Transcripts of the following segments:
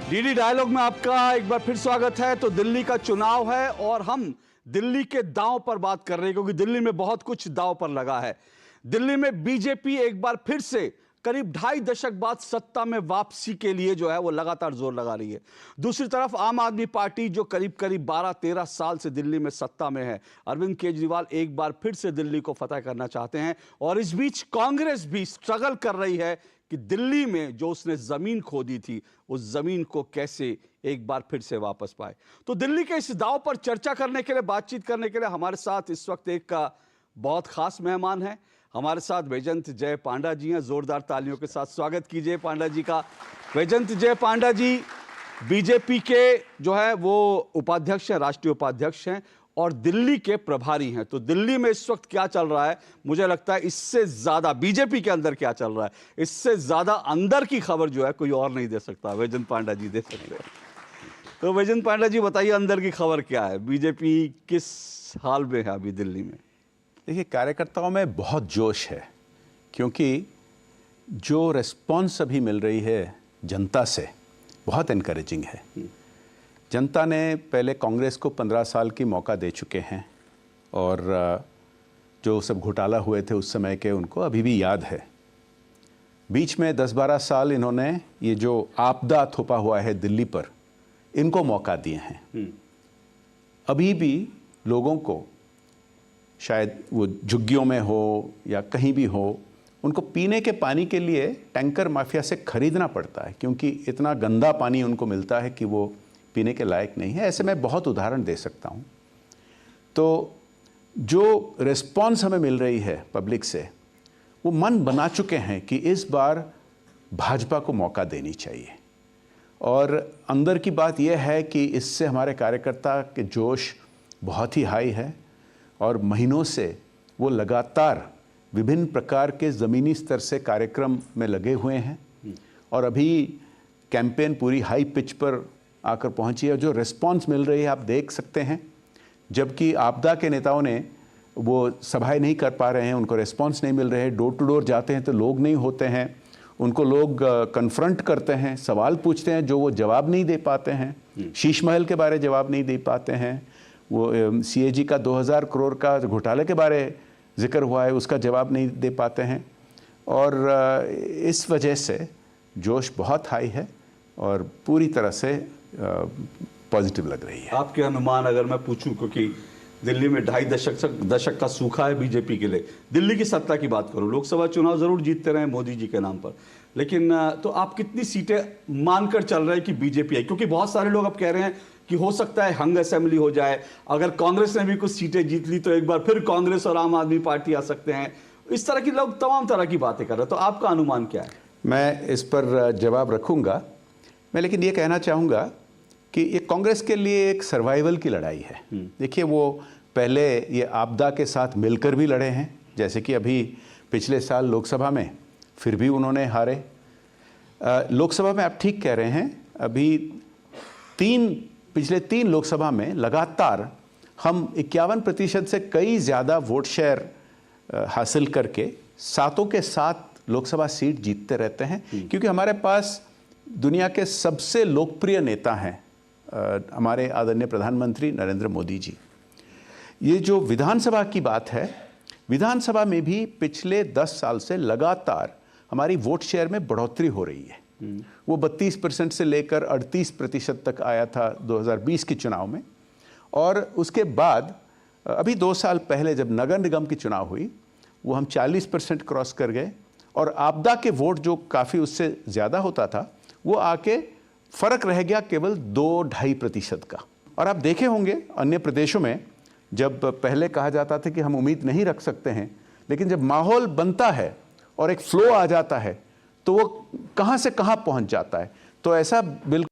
DD dialogue में आपका एक बार फिर स्वागत है। तो दिल्ली का चुनाव है और हम दिल्ली के दांव पर बात कर रहे हैं क्योंकि दिल्ली में बहुत कुछ दांव पर लगा है। दिल्ली में बीजेपी एक बार फिर से करीब 2.5 दशक बाद सत्ता में वापसी के लिए जो है वो लगातार जोर लगा रही है। दूसरी तरफ आम आदमी पार्टी जो करीब करीब 12-13 साल से दिल्ली में सत्ता में है, अरविंद केजरीवाल एक बार फिर से दिल्ली को फतह करना चाहते हैं और इस बीच कांग्रेस भी स्ट्रगल कर रही है कि दिल्ली में जो उसने जमीन खोदी थी उस जमीन को कैसे एक बार फिर से वापस पाए। तो दिल्ली के इस दांव पर चर्चा करने के लिए, बातचीत करने के लिए हमारे साथ इस वक्त एक का बहुत खास मेहमान है। हमारे साथ वैजयंत जय पांडा जी हैं। जोरदार तालियों के साथ स्वागत कीजिए पांडा जी का। वैजयंत जय पांडा जी बीजेपी के जो है वो उपाध्यक्ष हैं, राष्ट्रीय उपाध्यक्ष हैं और दिल्ली के प्रभारी हैं। तो दिल्ली में इस वक्त क्या चल रहा है, मुझे लगता है इससे ज्यादा बीजेपी के अंदर क्या चल रहा है, इससे ज्यादा अंदर की खबर जो है कोई और नहीं दे सकता। वैजयंत पांडा जी दे सकते हैं। तो वैजयंत पांडा जी बताइए, अंदर की खबर क्या है, बीजेपी किस हाल में है अभी दिल्ली में? देखिए, कार्यकर्ताओं में बहुत जोश है क्योंकि जो रिस्पॉन्स अभी मिल रही है जनता से बहुत इनकरेजिंग है। जनता ने पहले कांग्रेस को 15 साल की मौका दे चुके हैं और जो सब घोटाला हुए थे उस समय के उनको अभी भी याद है। बीच में 10-12 साल इन्होंने ये जो आपदा थोपा हुआ है दिल्ली पर, इनको मौका दिए हैं। अभी भी लोगों को शायद वो झुग्गियों में हो या कहीं भी हो, उनको पीने के पानी के लिए टैंकर माफिया से खरीदना पड़ता है क्योंकि इतना गंदा पानी उनको मिलता है कि वो पीने के लायक नहीं है। ऐसे मैं बहुत उदाहरण दे सकता हूँ। तो जो रिस्पॉन्स हमें मिल रही है पब्लिक से, वो मन बना चुके हैं कि इस बार भाजपा को मौका देनी चाहिए। और अंदर की बात यह है कि इससे हमारे कार्यकर्ता के जोश बहुत ही हाई है और महीनों से वो लगातार विभिन्न प्रकार के ज़मीनी स्तर से कार्यक्रम में लगे हुए हैं और अभी कैंपेन पूरी हाई पिच पर आकर पहुंची है। जो रिस्पांस मिल रही है आप देख सकते हैं, जबकि आपदा के नेताओं ने वो सभाएं नहीं कर पा रहे हैं, उनको रिस्पांस नहीं मिल रहे हैं। डोर टू डोर जाते हैं तो लोग नहीं होते हैं, उनको लोग कन्फ्रंट करते हैं, सवाल पूछते हैं जो वो जवाब नहीं दे पाते हैं। शीश महल के बारे जवाब नहीं दे पाते हैं, वो सीएजी का 2000 करोड़ का घोटाले के बारे जिक्र हुआ है उसका जवाब नहीं दे पाते हैं। और इस वजह से जोश बहुत हाई है और पूरी तरह से पॉजिटिव लग रही है। आपके अनुमान अगर मैं पूछूं, क्योंकि दिल्ली में 2.5 दशक का सूखा है बीजेपी के लिए, दिल्ली की सत्ता की बात करूं, लोकसभा चुनाव जरूर जीतते रहे मोदी जी के नाम पर, लेकिन तो आप कितनी सीटें मानकर चल रहे हैं कि बीजेपी आई? क्योंकि बहुत सारे लोग अब कह रहे हैं कि हो सकता है हंग असेंबली हो जाए, अगर कांग्रेस ने भी कुछ सीटें जीत ली तो एक बार फिर कांग्रेस और आम आदमी पार्टी आ सकते हैं। इस तरह की लोग तमाम तरह की बातें कर रहे हैं। तो आपका अनुमान क्या है? मैं इस पर जवाब रखूंगा। मैं लेकिन ये कहना चाहूँगा कि ये कांग्रेस के लिए एक सर्वाइवल की लड़ाई है। देखिए, वो पहले ये आपदा के साथ मिलकर भी लड़े हैं, जैसे कि अभी पिछले साल लोकसभा में, फिर भी उन्होंने हारे। लोकसभा में आप ठीक कह रहे हैं, अभी पिछले 3 लोकसभा में लगातार हम 51% से कई ज़्यादा वोट शेयर हासिल करके 7 के 7 लोकसभा सीट जीतते रहते हैं क्योंकि हमारे पास दुनिया के सबसे लोकप्रिय नेता हैं हमारे आदरणीय प्रधानमंत्री नरेंद्र मोदी जी। ये जो विधानसभा की बात है, विधानसभा में भी पिछले 10 साल से लगातार हमारी वोट शेयर में बढ़ोतरी हो रही है। वो 32% से लेकर 38% तक आया था 2020 के चुनाव में। और उसके बाद अभी 2 साल पहले जब नगर निगम की चुनाव हुई, वो हम 40% क्रॉस कर गए और आपदा के वोट जो काफ़ी उससे ज़्यादा होता था, वो आके फ़र्क रह गया केवल 2-2.5% का। और आप देखे होंगे अन्य प्रदेशों में, जब पहले कहा जाता था कि हम उम्मीद नहीं रख सकते हैं, लेकिन जब माहौल बनता है और एक फ्लो आ जाता है तो वो कहां से कहां पहुंच जाता है। तो ऐसा बिल्कुल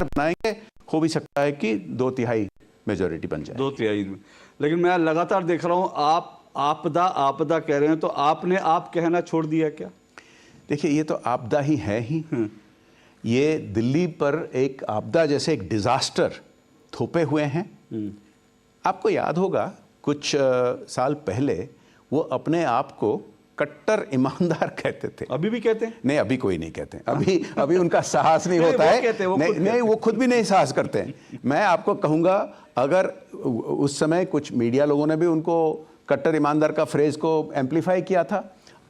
बनाएंगे, हो भी सकता है कि 2/3 मेजॉरिटी बन जाए। 2/3 में। लेकिन मैं लगातार देख रहा हूं आप आपदा कह रहे हैं, तो आपने आप कहना छोड़ दिया क्या? देखिए, ये तो आपदा ही है ही। ये दिल्ली पर एक आपदा जैसे एक डिजास्टर थोपे हुए हैं। आपको याद होगा कुछ साल पहले वो अपने आप को कट्टर ईमानदार कहते थे। अभी भी कहते हैं? नहीं, अभी कोई नहीं कहते, अभी उनका साहस नहीं होता है। नहीं, वो खुद भी नहीं साहस करते हैं। मैं आपको कहूँगा, अगर उस समय कुछ मीडिया लोगों ने भी उनको कट्टर ईमानदार का फ्रेज को एम्पलीफाई किया था,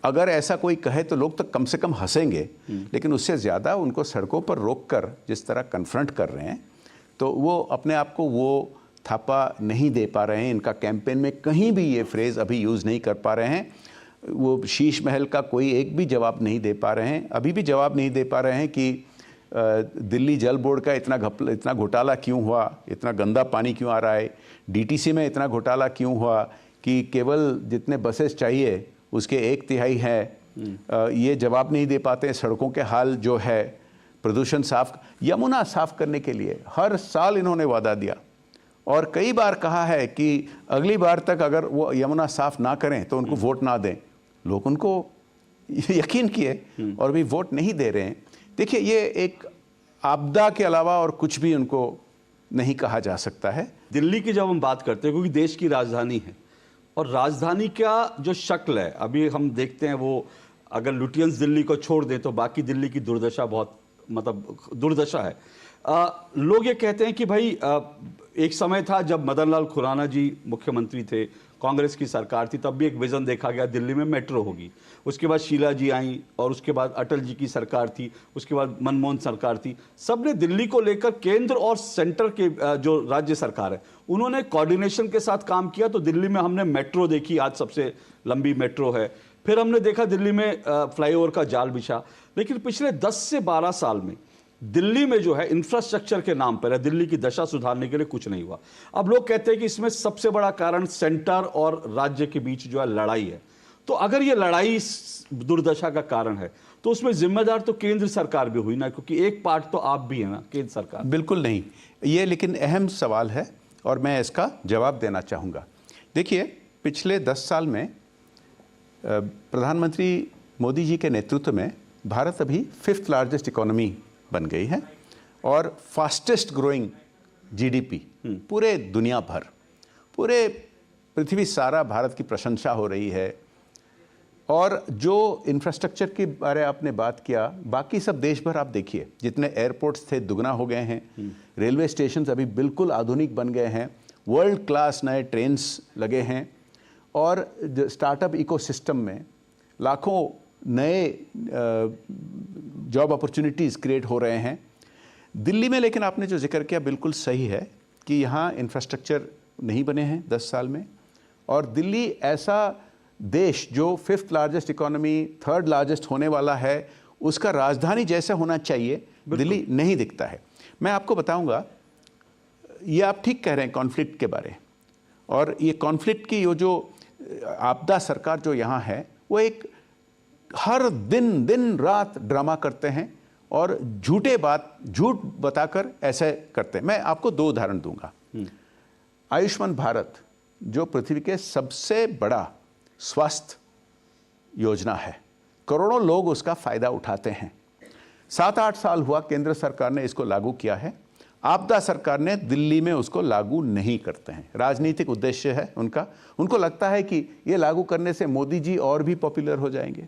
अगर ऐसा कोई कहे तो लोग तो कम से कम हंसेंगे, लेकिन उससे ज़्यादा उनको सड़कों पर रोककर जिस तरह कन्फ्रंट कर रहे हैं, तो वो अपने आप को वो थापा नहीं दे पा रहे हैं। इनका कैंपेन में कहीं भी ये फ्रेज़ अभी यूज़ नहीं कर पा रहे हैं। वो शीश महल का कोई एक भी जवाब नहीं दे पा रहे हैं, अभी भी जवाब नहीं दे पा रहे हैं कि दिल्ली जल बोर्ड का इतना घोटाला क्यों हुआ, इतना गंदा पानी क्यों आ रहा है, डीटीसी में इतना घोटाला क्यों हुआ कि केवल जितने बसेस चाहिए उसके 1/3 है। ये जवाब नहीं दे पाते। सड़कों के हाल जो है, प्रदूषण साफ, यमुना साफ करने के लिए हर साल इन्होंने वादा दिया और कई बार कहा है कि अगली बार तक अगर वो यमुना साफ ना करें तो उनको वोट ना दें। लोग उनको यकीन किए और भी वोट नहीं दे रहे हैं। देखिए, ये एक आपदा के अलावा और कुछ भी उनको नहीं कहा जा सकता है। दिल्ली की जब हम बात करते हैं, क्योंकि देश की राजधानी है और राजधानी का जो शक्ल है, अभी हम देखते हैं, वो अगर लुटियंस दिल्ली को छोड़ दें तो बाकी दिल्ली की दुर्दशा बहुत दुर्दशा है। लोग ये कहते हैं कि भाई एक समय था जब मदन लाल खुराना जी मुख्यमंत्री थे, कांग्रेस की सरकार थी, तब भी एक विजन देखा गया दिल्ली में मेट्रो होगी। उसके बाद शीला जी आई और उसके बाद अटल जी की सरकार थी, उसके बाद मनमोहन सरकार थी। सबने दिल्ली को लेकर केंद्र और सेंटर के जो राज्य सरकार है उन्होंने कोऑर्डिनेशन के साथ काम किया। तो दिल्ली में हमने मेट्रो देखी, आज सबसे लंबी मेट्रो है। फिर हमने देखा दिल्ली में फ्लाईओवर का जाल बिछा। लेकिन पिछले 10 से 12 साल में दिल्ली में जो है इंफ्रास्ट्रक्चर के नाम पर है, दिल्ली की दशा सुधारने के लिए कुछ नहीं हुआ। अब लोग कहते हैं कि इसमें सबसे बड़ा कारण सेंटर और राज्य के बीच जो है लड़ाई है। तो अगर ये लड़ाई इस दुर्दशा का कारण है तो उसमें जिम्मेदार तो केंद्र सरकार भी हुई ना, क्योंकि एक पार्ट तो आप भी है ना, केंद्र सरकार। बिल्कुल नहीं, ये लेकिन अहम सवाल है और मैं इसका जवाब देना चाहूँगा। देखिए, पिछले 10 साल में प्रधानमंत्री मोदी जी के नेतृत्व में भारत अभी 5th लार्जेस्ट इकोनॉमी बन गई है और फास्टेस्ट ग्रोइंग जीडीपी पूरे दुनिया भर, पूरे पृथ्वी सारा भारत की प्रशंसा हो रही है। और जो इंफ्रास्ट्रक्चर के बारे आपने बात किया, बाकी सब देश भर आप देखिए, जितने एयरपोर्ट्स थे दुगना हो गए हैं, रेलवे स्टेशन अभी बिल्कुल आधुनिक बन गए हैं, वर्ल्ड क्लास नए ट्रेन्स लगे हैं और स्टार्टअप इकोसिस्टम में लाखों नए जॉब अपॉर्चुनिटीज़ क्रिएट हो रहे हैं दिल्ली में। लेकिन आपने जो जिक्र किया बिल्कुल सही है कि यहाँ इंफ्रास्ट्रक्चर नहीं बने हैं 10 साल में, और दिल्ली ऐसा देश जो 5th largest economy, 3rd largest होने वाला है, उसका राजधानी जैसा होना चाहिए, दिल्ली नहीं दिखता है। मैं आपको बताऊंगा, ये आप ठीक कह रहे हैं कॉन्फ्लिक्ट के बारे, और ये कॉन्फ्लिक्ट की जो आपदा सरकार जो यहाँ है, वो एक हर दिन रात ड्रामा करते हैं और झूठ बताकर ऐसे करते हैं। मैं आपको 2 उदाहरण दूंगा। आयुष्मान भारत जो पृथ्वी के सबसे बड़ा स्वास्थ्य योजना है, करोड़ों लोग उसका फायदा उठाते हैं। 7-8 साल हुआ केंद्र सरकार ने इसको लागू किया है, आपदा सरकार ने दिल्ली में उसको लागू नहीं करते हैं। राजनीतिक उद्देश्य है उनका, उनको लगता है कि ये लागू करने से मोदी जी और भी पॉपुलर हो जाएंगे।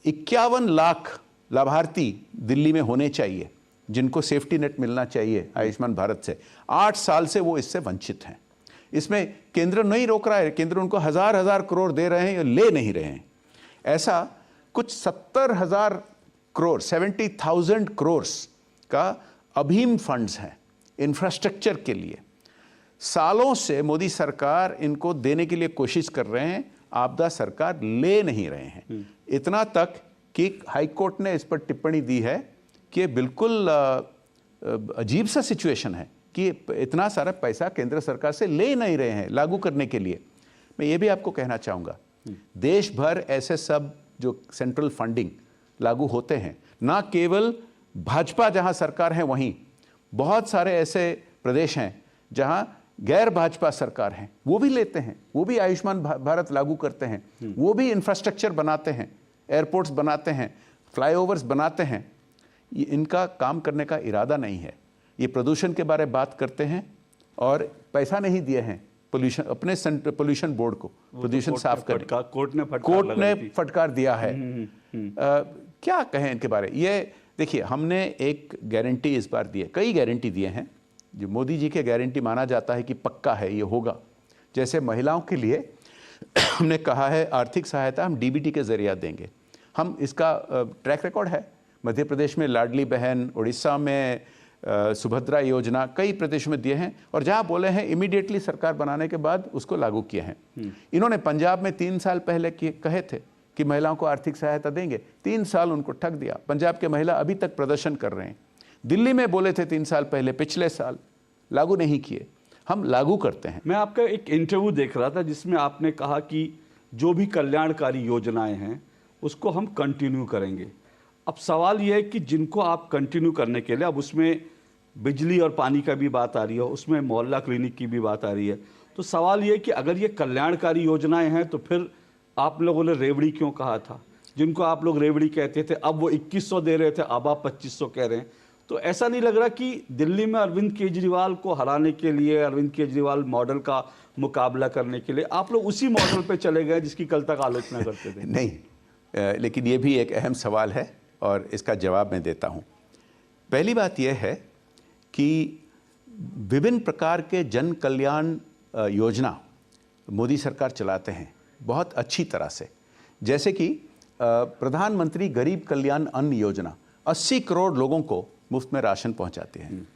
51 लाख लाभार्थी दिल्ली में होने चाहिए जिनको सेफ्टी नेट मिलना चाहिए आयुष्मान भारत से। 8 साल से वो इससे वंचित हैं। इसमें केंद्र नहीं रोक रहा है, केंद्र उनको हजार करोड़ दे रहे हैं या ले नहीं रहे हैं। ऐसा कुछ 70,000 करोड़ 70,000 करोड़ का अभीम फंड्स हैं इंफ्रास्ट्रक्चर के लिए। सालों से मोदी सरकार इनको देने के लिए कोशिश कर रहे हैं, आपदा सरकार ले नहीं रहे हैं। इतना तक कि हाई कोर्ट ने इस पर टिप्पणी दी है कि बिल्कुल अजीब सा सिचुएशन है कि इतना सारा पैसा केंद्र सरकार से ले नहीं रहे हैं लागू करने के लिए। मैं ये भी आपको कहना चाहूँगा, देश भर ऐसे सब जो सेंट्रल फंडिंग लागू होते हैं, ना केवल भाजपा जहाँ सरकार है वहीं, बहुत सारे ऐसे प्रदेश हैं जहाँ गैर भाजपा सरकार हैं, वो भी लेते हैं, वो भी आयुष्मान भारत लागू करते हैं, वो भी इंफ्रास्ट्रक्चर बनाते हैं, एयरपोर्ट्स बनाते हैं, फ्लाईओवर्स बनाते हैं। ये इनका काम करने का इरादा नहीं है। ये प्रदूषण के बारे में बात करते हैं और पैसा नहीं दिए हैं पोल्यूशन, अपने पोल्यूशन बोर्ड को पोल्यूशन साफ करने, कोर्ट ने फटकार दिया है। क्या कहें इनके बारे? ये देखिए, हमने एक गारंटी इस बार दी है, कई गारंटी दिए हैं जो मोदी जी के गारंटी माना जाता है कि पक्का है, ये होगा। जैसे महिलाओं के लिए हमने कहा है आर्थिक सहायता हम डीबीटी के जरिए देंगे। हम इसका ट्रैक रिकॉर्ड है, मध्य प्रदेश में लाडली बहन, उड़ीसा में सुभद्रा योजना, कई प्रदेशों में दिए हैं, और जहां बोले हैं इमीडिएटली सरकार बनाने के बाद उसको लागू किए हैं। इन्होंने पंजाब में 3 साल पहले कहे थे कि महिलाओं को आर्थिक सहायता देंगे, 3 साल उनको ठग दिया। पंजाब के महिला अभी तक प्रदर्शन कर रहे हैं। दिल्ली में बोले थे 3 साल पहले, पिछले साल लागू नहीं किए। हम लागू करते हैं। मैं आपका एक इंटरव्यू देख रहा था जिसमें आपने कहा कि जो भी कल्याणकारी योजनाएं हैं उसको हम कंटिन्यू करेंगे। अब सवाल यह है कि जिनको आप कंटिन्यू करने के लिए, अब उसमें बिजली और पानी का भी बात आ रही है, उसमें मोहल्ला क्लिनिक की भी बात आ रही है, तो सवाल यह है कि अगर ये कल्याणकारी योजनाएं हैं तो फिर आप लोगों ने रेवड़ी क्यों कहा था? जिनको आप लोग रेवड़ी कहते थे, अब वो 2100 दे रहे थे, अब आप 2500 कह रहे हैं। तो ऐसा नहीं लग रहा कि दिल्ली में अरविंद केजरीवाल को हराने के लिए, अरविंद केजरीवाल मॉडल का मुकाबला करने के लिए आप लोग उसी मॉडल पे चले गए जिसकी कल तक आलोचना करते थे? नहीं, लेकिन ये भी एक अहम सवाल है और इसका जवाब मैं देता हूँ। पहली बात यह है कि विभिन्न प्रकार के जन कल्याण योजना मोदी सरकार चलाते हैं बहुत अच्छी तरह से। जैसे कि प्रधानमंत्री गरीब कल्याण अन्न योजना 80 करोड़ लोगों को मुफ्त में राशन पहुंचाते हैं।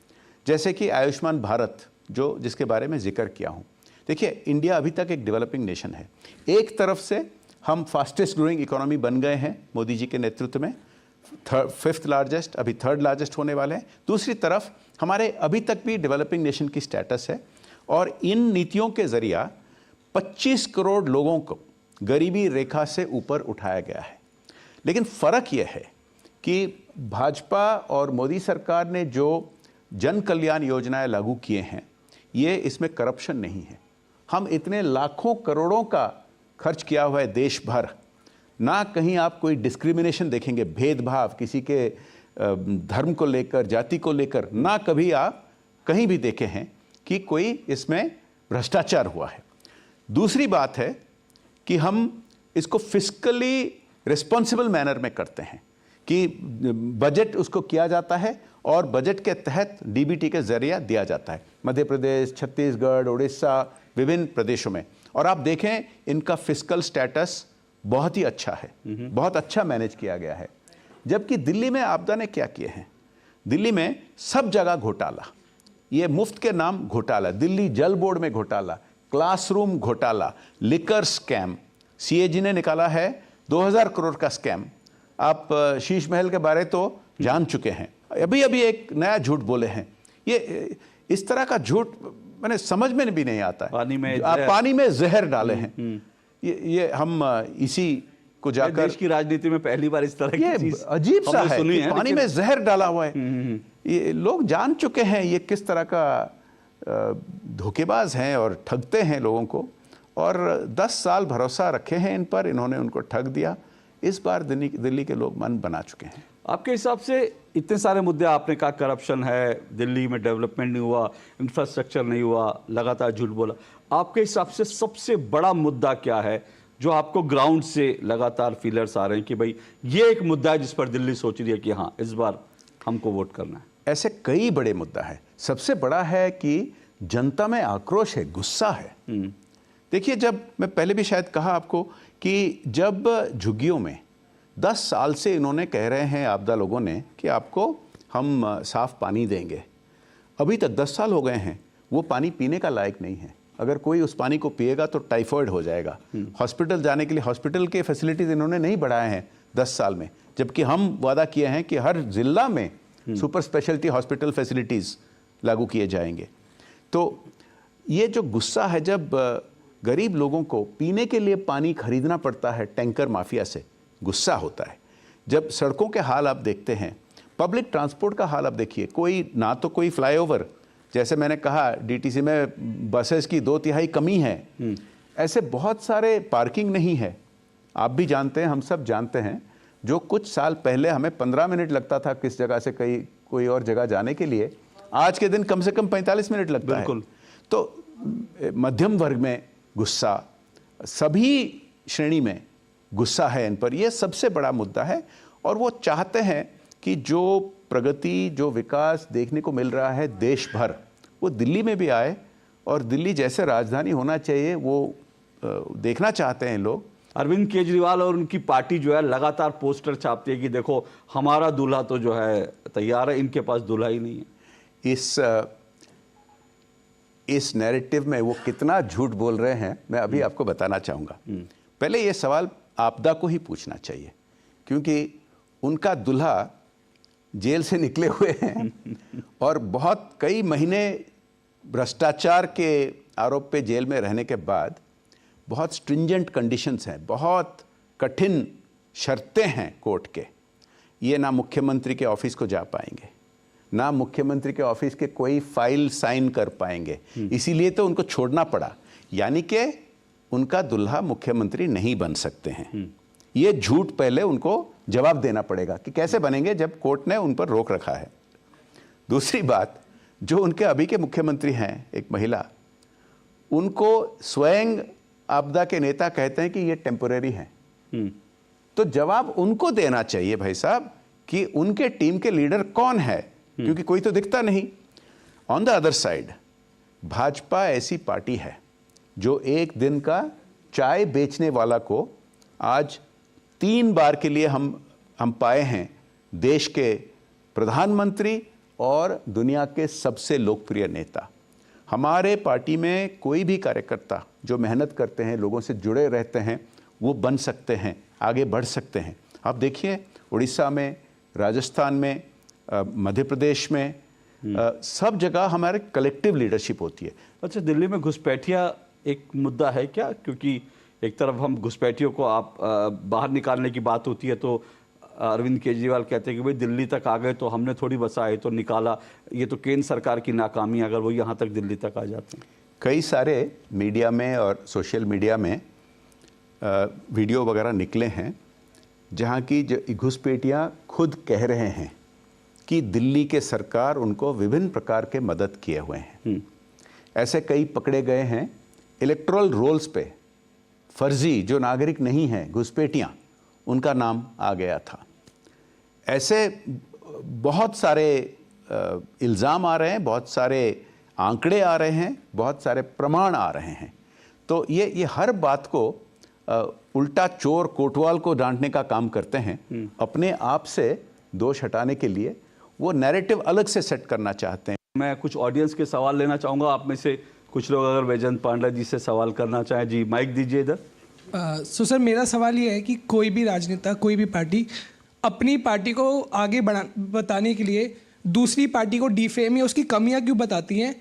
जैसे कि आयुष्मान भारत, जो जिसके बारे में जिक्र किया हूं। देखिए, इंडिया अभी तक एक डेवलपिंग नेशन है। एक तरफ से हम फास्टेस्ट ग्रोइंग इकोनॉमी बन गए हैं मोदी जी के नेतृत्व में, 5th लार्जेस्ट, अभी 3rd लार्जेस्ट होने वाले हैं। दूसरी तरफ हमारे अभी तक भी डेवलपिंग नेशन की स्टेटस है, और इन नीतियों के जरिए 25 करोड़ लोगों को गरीबी रेखा से ऊपर उठाया गया है। लेकिन फ़र्क यह है कि भाजपा और मोदी सरकार ने जो जन कल्याण योजनाएं लागू किए हैं, ये इसमें करप्शन नहीं है। हम इतने लाखों करोड़ों का खर्च किया हुआ है देश भर, ना कहीं आप कोई डिस्क्रिमिनेशन देखेंगे, भेदभाव किसी के धर्म को लेकर, जाति को लेकर, ना कभी आप कहीं भी देखे हैं कि कोई इसमें भ्रष्टाचार हुआ है। दूसरी बात है कि हम इसको फिस्कली रिस्पॉन्सिबल मैनर में करते हैं कि बजट उसको किया जाता है और बजट के तहत डीबीटी के जरिए दिया जाता है। मध्य प्रदेश, छत्तीसगढ़, उड़ीसा, विभिन्न प्रदेशों में। और आप देखें इनका फिस्कल स्टेटस बहुत ही अच्छा है, बहुत अच्छा मैनेज किया गया है। जबकि दिल्ली में आपदा ने क्या किए हैं? दिल्ली में सब जगह घोटाला, ये मुफ्त के नाम घोटाला, दिल्ली जल बोर्ड में घोटाला, क्लासरूम घोटाला, लिकर स्कैम, सीएजी ने निकाला है 2000 करोड़ का स्कैम। आप शीश महल के बारे तो जान चुके हैं। अभी अभी एक नया झूठ बोले हैं। ये इस तरह का झूठ मैंने समझ में भी नहीं आता है। पानी में जहर डाले हैं। ये हम इसी को जाकर, देश की राजनीति में पहली बार इस तरह की चीज अजीब सा है कि पानी में जहर डाला हुआ है। ये लोग जान चुके हैं ये किस तरह का धोखेबाज हैं और ठगते हैं लोगों को, और 10 साल भरोसा रखे हैं इन पर, इन्होंने उनको ठग दिया। इस बार दिल्ली के लोग मन बना चुके हैं। आपके हिसाब से इतने सारे मुद्दे, आपने कहा करप्शन है, दिल्ली में डेवलपमेंट नहीं हुआ, इंफ्रास्ट्रक्चर नहीं हुआ, लगातार झूठ बोला, आपके हिसाब से सबसे बड़ा मुद्दा क्या है जो आपको ग्राउंड से लगातार फीलर्स आ रहे हैं कि भाई ये एक मुद्दा है जिस पर दिल्ली सोच रही है कि हाँ इस बार हमको वोट करना है? ऐसे कई बड़े मुद्दा है। सबसे बड़ा है कि जनता में आक्रोश है, गुस्सा है। देखिए, जब मैं पहले भी शायद कहा आपको कि जब झुग्गियों में 10 साल से इन्होंने कह रहे हैं आपदा लोगों ने कि आपको हम साफ पानी देंगे, अभी तक 10 साल हो गए हैं, वो पानी पीने का लायक नहीं है। अगर कोई उस पानी को पिएगा तो टाइफॉइड हो जाएगा। हॉस्पिटल जाने के लिए हॉस्पिटल के फैसिलिटीज इन्होंने नहीं बढ़ाए हैं 10 साल में, जबकि हम वादा किए हैं कि हर जिला में सुपर स्पेशलिटी हॉस्पिटल फैसिलिटीज लागू किए जाएंगे। तो ये जो गुस्सा है, जब गरीब लोगों को पीने के लिए पानी खरीदना पड़ता है टैंकर माफिया से, गुस्सा होता है। जब सड़कों के हाल आप देखते हैं, पब्लिक ट्रांसपोर्ट का हाल आप देखिए, कोई ना तो कोई फ्लाईओवर, जैसे मैंने कहा डीटीसी में बसेस की 2/3 कमी है, ऐसे बहुत सारे पार्किंग नहीं है। आप भी जानते हैं, हम सब जानते हैं, जो कुछ साल पहले हमें 15 मिनट लगता था किस जगह से कोई और जगह जाने के लिए, आज के दिन कम से कम 45 मिनट लगता है। तो मध्यम वर्ग में गुस्सा, सभी श्रेणी में गुस्सा है इन पर। यह सबसे बड़ा मुद्दा है और वो चाहते हैं कि जो प्रगति, जो विकास देखने को मिल रहा है देश भर, वो दिल्ली में भी आए और दिल्ली जैसे राजधानी होना चाहिए वो देखना चाहते हैं लोग। अरविंद केजरीवाल और उनकी पार्टी जो है लगातार पोस्टर छापती है कि देखो हमारा दूल्हा तो जो है तैयार है, इनके पास दूल्हा ही नहीं है। इस नैरेटिव में वो कितना झूठ बोल रहे हैं मैं अभी आपको बताना चाहूँगा। पहले ये सवाल आपदा को ही पूछना चाहिए, क्योंकि उनका दूल्हा जेल से निकले हुए हैं और बहुत कई महीने भ्रष्टाचार के आरोप पे जेल में रहने के बाद बहुत स्ट्रिंजेंट कंडीशंस हैं, बहुत कठिन शर्तें हैं कोर्ट के। ये ना मुख्यमंत्री के ऑफिस को जा पाएंगे, ना मुख्यमंत्री के ऑफिस के कोई फाइल साइन कर पाएंगे, इसीलिए तो उनको छोड़ना पड़ा। यानी कि उनका दूल्हा मुख्यमंत्री नहीं बन सकते हैं। ये झूठ पहले उनको जवाब देना पड़ेगा कि कैसे बनेंगे जब कोर्ट ने उन पर रोक रखा है। दूसरी बात, जो उनके अभी के मुख्यमंत्री हैं, एक महिला, उनको स्वयं आपदा के नेता कहते हैं कि ये टेम्परेरी हैं। तो जवाब उनको देना चाहिए भाई साहब कि उनके टीम के लीडर कौन है, क्योंकि कोई तो दिखता नहीं। On the other side, Bhajpa ऐसी पार्टी है जो एक दिन का चाय बेचने वाला को आज 3 बार के लिए हम पाए हैं देश के प्रधानमंत्री और दुनिया के सबसे लोकप्रिय नेता। हमारे पार्टी में कोई भी कार्यकर्ता जो मेहनत करते हैं, लोगों से जुड़े रहते हैं, वो बन सकते हैं, आगे बढ़ सकते हैं। आप देखिए उड़ीसा में, राजस्थान में, मध्य प्रदेश में, सब जगह हमारे कलेक्टिव लीडरशिप होती है। अच्छा, दिल्ली में घुसपैठिया एक मुद्दा है क्या? क्योंकि एक तरफ हम घुसपैठियों को आप बाहर निकालने की बात होती है तो अरविंद केजरीवाल कहते हैं कि भाई दिल्ली तक आ गए तो हमने थोड़ी बसाए तो निकाला। ये तो केंद्र सरकार की नाकामी है अगर वो यहाँ तक दिल्ली तक आ जाते हैं। कई सारे मीडिया में और सोशल मीडिया में वीडियो वगैरह निकले हैं जहाँ की घुसपैठियाँ खुद कह रहे हैं कि दिल्ली के सरकार उनको विभिन्न प्रकार के मदद किए हुए हैं। ऐसे कई पकड़े गए हैं इलेक्टोरल रोल्स पे, फर्जी जो नागरिक नहीं हैं, घुसपैठियाँ, उनका नाम आ गया था। ऐसे बहुत सारे इल्ज़ाम आ रहे हैं, बहुत सारे आंकड़े आ रहे हैं, बहुत सारे प्रमाण आ रहे हैं। तो ये हर बात को उल्टा चोर कोतवाल को डांटने का काम करते हैं। अपने आप से दोष हटाने के लिए वो नैरेटिव अलग से सेट करना चाहते हैं। मैं कुछ ऑडियंस के सवाल लेना चाहूँगा। आप में से कुछ लोग अगर वैजयंत पांडा जी से सवाल करना चाहें, जी माइक दीजिए इधर। सो सर, मेरा सवाल ये है कि कोई भी राजनेता, कोई भी पार्टी अपनी पार्टी को आगे बताने के लिए दूसरी पार्टी को डिफेम या उसकी कमियां क्यों बताती हैं,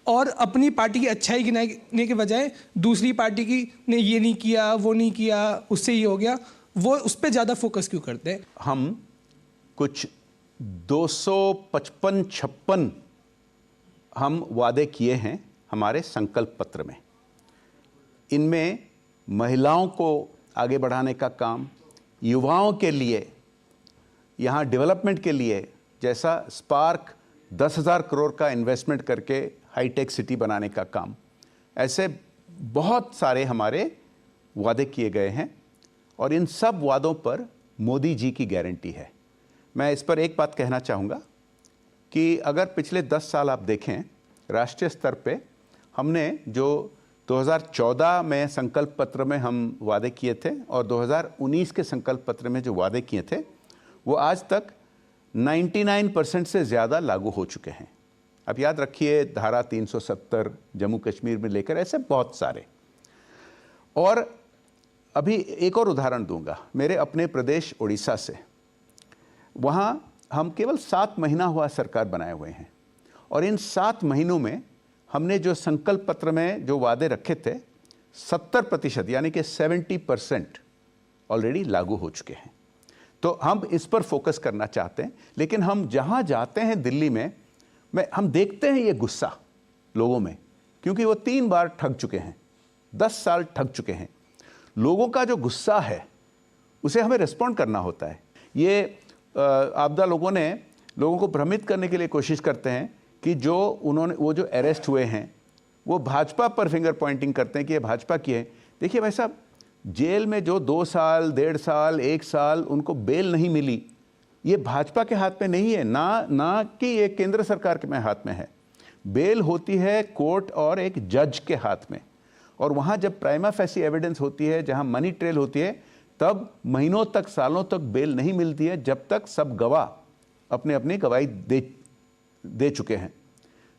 और अपनी पार्टी की अच्छाई गिनाने के बजाय दूसरी पार्टी की ने ये नहीं किया, वो नहीं किया, उससे ये हो गया, वो उस पर ज़्यादा फोकस क्यों करते हैं? हम कुछ 255-56 हम वादे किए हैं हमारे संकल्प पत्र में। इनमें महिलाओं को आगे बढ़ाने का काम, युवाओं के लिए, यहाँ डेवलपमेंट के लिए, जैसा स्पार्क 10,000 करोड़ का इन्वेस्टमेंट करके हाईटेक सिटी बनाने का काम, ऐसे बहुत सारे हमारे वादे किए गए हैं और इन सब वादों पर मोदी जी की गारंटी है। मैं इस पर एक बात कहना चाहूँगा कि अगर पिछले 10 साल आप देखें, राष्ट्रीय स्तर पे हमने जो 2014 में संकल्प पत्र में हम वादे किए थे और 2019 के संकल्प पत्र में जो वादे किए थे, वो आज तक 99% से ज़्यादा लागू हो चुके हैं। अब याद रखिए, धारा 370 जम्मू कश्मीर में लेकर ऐसे बहुत सारे। और अभी एक और उदाहरण दूंगा, मेरे अपने प्रदेश उड़ीसा से। वहाँ हम केवल 7 महीना हुआ सरकार बनाए हुए हैं और इन 7 महीनों में हमने जो संकल्प पत्र में जो वादे रखे थे, 70% यानी कि 70% ऑलरेडी लागू हो चुके हैं। तो हम इस पर फोकस करना चाहते हैं। लेकिन हम जहाँ जाते हैं दिल्ली में, हम देखते हैं ये गुस्सा लोगों में, क्योंकि वो 3 बार ठग चुके हैं, 10 साल ठग चुके हैं। लोगों का जो गुस्सा है उसे हमें रिस्पॉन्ड करना होता है। ये आपदा लोगों को भ्रमित करने के लिए कोशिश करते हैं कि वो जो अरेस्ट हुए हैं वो भाजपा पर फिंगर पॉइंटिंग करते हैं कि ये भाजपा की है। देखिए भाई साहब, जेल में जो 2 साल, 1.5 साल, 1 साल उनको बेल नहीं मिली, ये भाजपा के हाथ में नहीं है, ना कि ये केंद्र सरकार के हाथ में है। बेल होती है कोर्ट और एक जज के हाथ में, और वहाँ जब प्राइमा फेसी एविडेंस होती है, जहाँ मनी ट्रेल होती है, तब महीनों तक, सालों तक बेल नहीं मिलती है, जब तक सब गवाह अपने अपनी गवाही दे चुके हैं।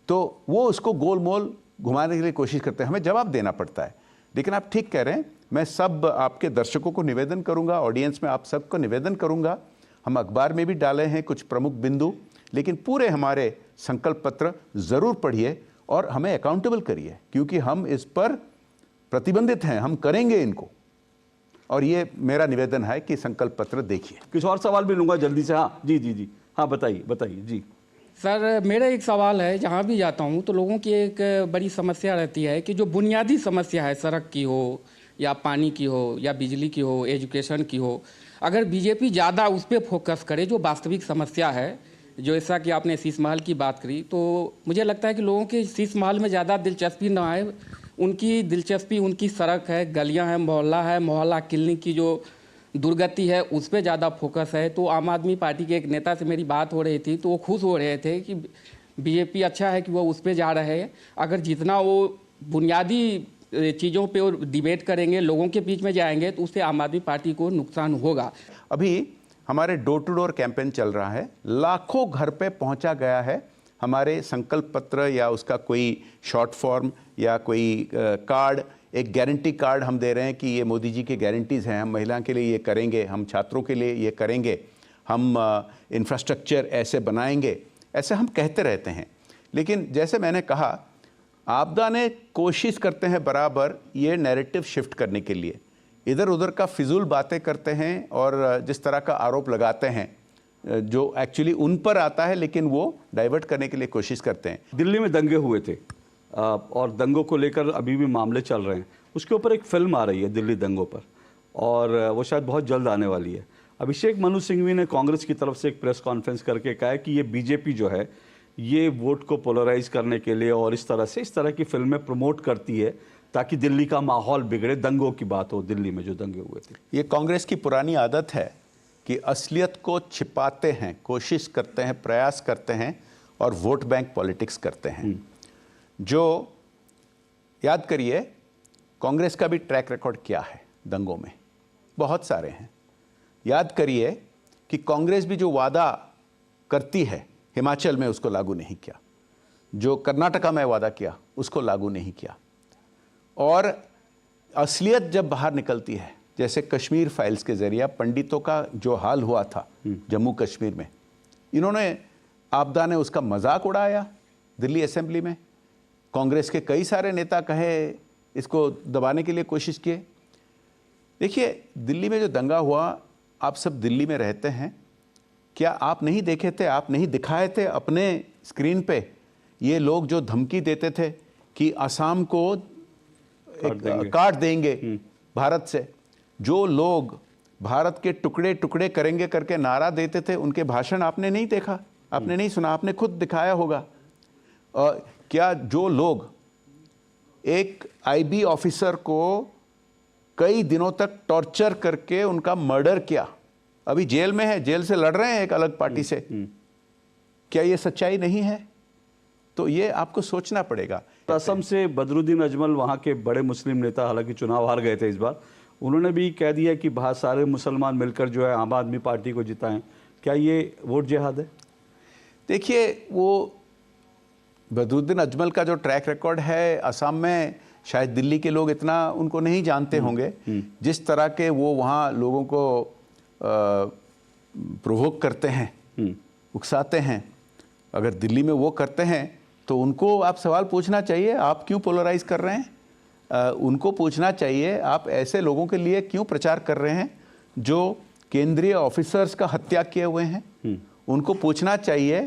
तो वो उसको गोल मोल घुमाने के लिए कोशिश करते हैं, हमें जवाब देना पड़ता है। लेकिन आप ठीक कह रहे हैं, मैं सब आपके दर्शकों को निवेदन करूंगा, ऑडियंस में आप सबको निवेदन करूंगा, हम अखबार में भी डाले हैं कुछ प्रमुख बिंदु, लेकिन पूरे हमारे संकल्प पत्र ज़रूर पढ़िए और हमें अकाउंटेबल करिए, क्योंकि हम इस पर प्रतिबंधित हैं, हम करेंगे इनको। और ये मेरा निवेदन है कि संकल्प पत्र देखिए। कुछ और सवाल भी लूंगा जल्दी से। हाँ जी, हाँ बताइए जी। सर, मेरा एक सवाल है, जहाँ भी जाता हूँ तो लोगों की एक बड़ी समस्या रहती है कि जो बुनियादी समस्या है, सड़क की हो या पानी की हो या बिजली की हो, एजुकेशन की हो, अगर बीजेपी ज़्यादा उस पर फोकस करे जो वास्तविक समस्या है, जो ऐसा कि आपने शीश महल की बात करी, तो मुझे लगता है कि लोगों की शीश महल में ज़्यादा दिलचस्पी ना है, उनकी दिलचस्पी उनकी सड़क है, गलियाँ हैं, मोहल्ला क्लिनिक की जो दुर्गति है उस पर ज़्यादा फोकस है। तो आम आदमी पार्टी के एक नेता से मेरी बात हो रही थी, तो वो खुश हो रहे थे कि बीजेपी अच्छा है कि वो उस पर जा रहे हैं। अगर जितना वो बुनियादी चीज़ों पे और डिबेट करेंगे, लोगों के बीच में जाएंगे, तो उससे आम आदमी पार्टी को नुकसान होगा। अभी हमारे डोर टू डोर कैंपेन चल रहा है, लाखों घर पे पहुंचा गया है हमारे संकल्प पत्र या उसका कोई शॉर्ट फॉर्म या कोई कार्ड, एक गारंटी कार्ड हम दे रहे हैं कि ये मोदी जी की गारंटीज़ हैं, हम महिला के लिए ये करेंगे, हम छात्रों के लिए ये करेंगे, हम इंफ्रास्ट्रक्चर ऐसे बनाएंगे, ऐसे हम कहते रहते हैं। लेकिन जैसे मैंने कहा, आपदा ने कोशिश करते हैं बराबर ये नैरेटिव शिफ्ट करने के लिए, इधर उधर का फिजूल बातें करते हैं और जिस तरह का आरोप लगाते हैं जो एक्चुअली उन पर आता है, लेकिन वो डाइवर्ट करने के लिए कोशिश करते हैं। दिल्ली में दंगे हुए थे और दंगों को लेकर अभी भी मामले चल रहे हैं। उसके ऊपर एक फिल्म आ रही है दिल्ली दंगों पर, और वो शायद बहुत जल्द आने वाली है। अभिषेक मनु सिंघवी ने कांग्रेस की तरफ से एक प्रेस कॉन्फ्रेंस करके कहा है कि ये बीजेपी जो है ये वोट को पोलराइज करने के लिए और इस तरह की फिल्में प्रमोट करती है ताकि दिल्ली का माहौल बिगड़े, दंगों की बात हो दिल्ली में जो दंगे हुए थे। ये कांग्रेस की पुरानी आदत है कि असलियत को छिपाते हैं, कोशिश करते हैं, प्रयास करते हैं और वोट बैंक पॉलिटिक्स करते हैं। जो याद करिए, कांग्रेस का भी ट्रैक रिकॉर्ड क्या है दंगों में, बहुत सारे हैं। याद करिए कि कांग्रेस भी जो वादा करती है हिमाचल में उसको लागू नहीं किया, जो कर्नाटका में वादा किया उसको लागू नहीं किया, और असलियत जब बाहर निकलती है, जैसे कश्मीर फाइल्स के जरिए पंडितों का जो हाल हुआ था जम्मू कश्मीर में, इन्होंने, आपदा ने उसका मजाक उड़ाया दिल्ली असेंबली में। कांग्रेस के कई सारे नेता कहे, इसको दबाने के लिए कोशिश किए। देखिए, दिल्ली में जो दंगा हुआ, आप सब दिल्ली में रहते हैं, क्या आप नहीं देखे थे, आप नहीं दिखाए थे अपने स्क्रीन पे ये लोग जो धमकी देते थे कि असम को काट देंगे भारत से, जो लोग भारत के टुकड़े टुकड़े करेंगे करके नारा देते थे, उनके भाषण आपने नहीं देखा, आपने नहीं सुना, आपने खुद दिखाया होगा। क्या जो लोग एक आईबी ऑफिसर को कई दिनों तक टॉर्चर करके उनका मर्डर किया, अभी जेल में है, जेल से लड़ रहे हैं एक अलग पार्टी से, क्या ये सच्चाई नहीं है? तो ये आपको सोचना पड़ेगा। असम से बदरुद्दीन अजमल, वहाँ के बड़े मुस्लिम नेता, हालांकि चुनाव हार गए थे इस बार, उन्होंने भी कह दिया कि बहुत सारे मुसलमान मिलकर जो है आम आदमी पार्टी को जिताएं। क्या ये वोट जिहाद है? देखिए, वो बदरुद्दीन अजमल का जो ट्रैक रिकॉर्ड है असम में, शायद दिल्ली के लोग इतना उनको नहीं जानते होंगे। जिस तरह के वो वहाँ लोगों को प्रोवोक करते हैं, उकसाते हैं, अगर दिल्ली में वो करते हैं तो उनको आप सवाल पूछना चाहिए, आप क्यों पोलराइज कर रहे हैं? उनको पूछना चाहिए, आप ऐसे लोगों के लिए क्यों प्रचार कर रहे हैं जो केंद्रीय ऑफिसर्स का हत्या किए हुए हैं? उनको पूछना चाहिए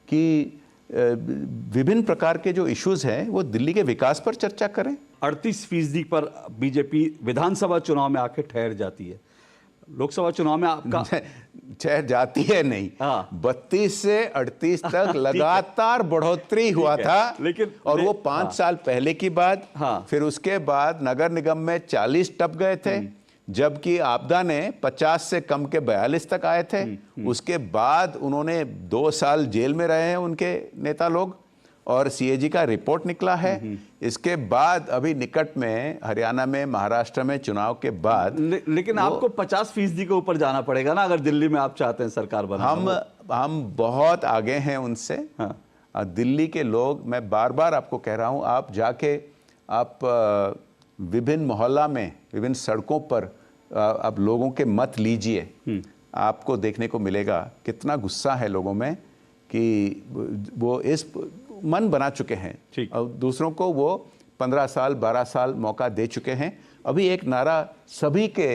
कि विभिन्न प्रकार के जो इश्यूज हैं वो दिल्ली के विकास पर चर्चा करें। 38% पर बीजेपी विधानसभा चुनाव में आके ठहर जाती है। लोकसभा चुनाव में आपका चाहे जाती है नहीं, हाँ। 32 से 38 तक लगातार बढ़ोतरी हुआ है, था। लेकिन और वो 5 साल पहले की बात। हाँ। फिर उसके बाद नगर निगम में 40 टप गए थे, जबकि आपदा ने 50 से कम के 42 तक आए थे। उसके बाद उन्होंने 2 साल जेल में रहे हैं उनके नेता लोग, और सीएजी का रिपोर्ट निकला है। इसके बाद अभी निकट में हरियाणा में, महाराष्ट्र में चुनाव के बाद लेकिन आपको 50% के ऊपर जाना पड़ेगा ना, अगर दिल्ली में आप चाहते हैं सरकार बनाना। हम बहुत आगे हैं उनसे। हाँ। दिल्ली के लोग, मैं बार बार आपको कह रहा हूं, आप जाके आप विभिन्न मोहल्ला में, विभिन्न सड़कों पर आप लोगों के मत लीजिए। आपको देखने को मिलेगा कितना गुस्सा है लोगों में कि वो इस मन बना चुके हैं ठीक। और दूसरों को वो 15 साल 12 साल मौका दे चुके हैं। अभी एक नारा सभी के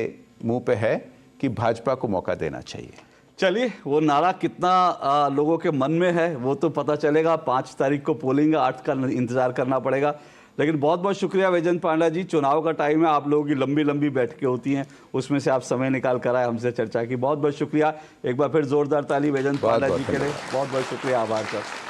मुंह पे है कि भाजपा को मौका देना चाहिए। चलिए, वो नारा कितना लोगों के मन में है वो तो पता चलेगा। 5 तारीख को पोलिंग, 8 का इंतजार करना पड़ेगा। लेकिन बहुत बहुत शुक्रिया वैजयंत पांडा जी। चुनाव का टाइम है, आप लोगों की लंबी लंबी बैठकें होती हैं, उसमें से आप समय निकाल कर आए हमसे चर्चा की। बहुत बहुत शुक्रिया। एक बार फिर जोरदार ताली वैजयंत पांडा जी के लिए। बहुत बहुत शुक्रिया, आभार सर।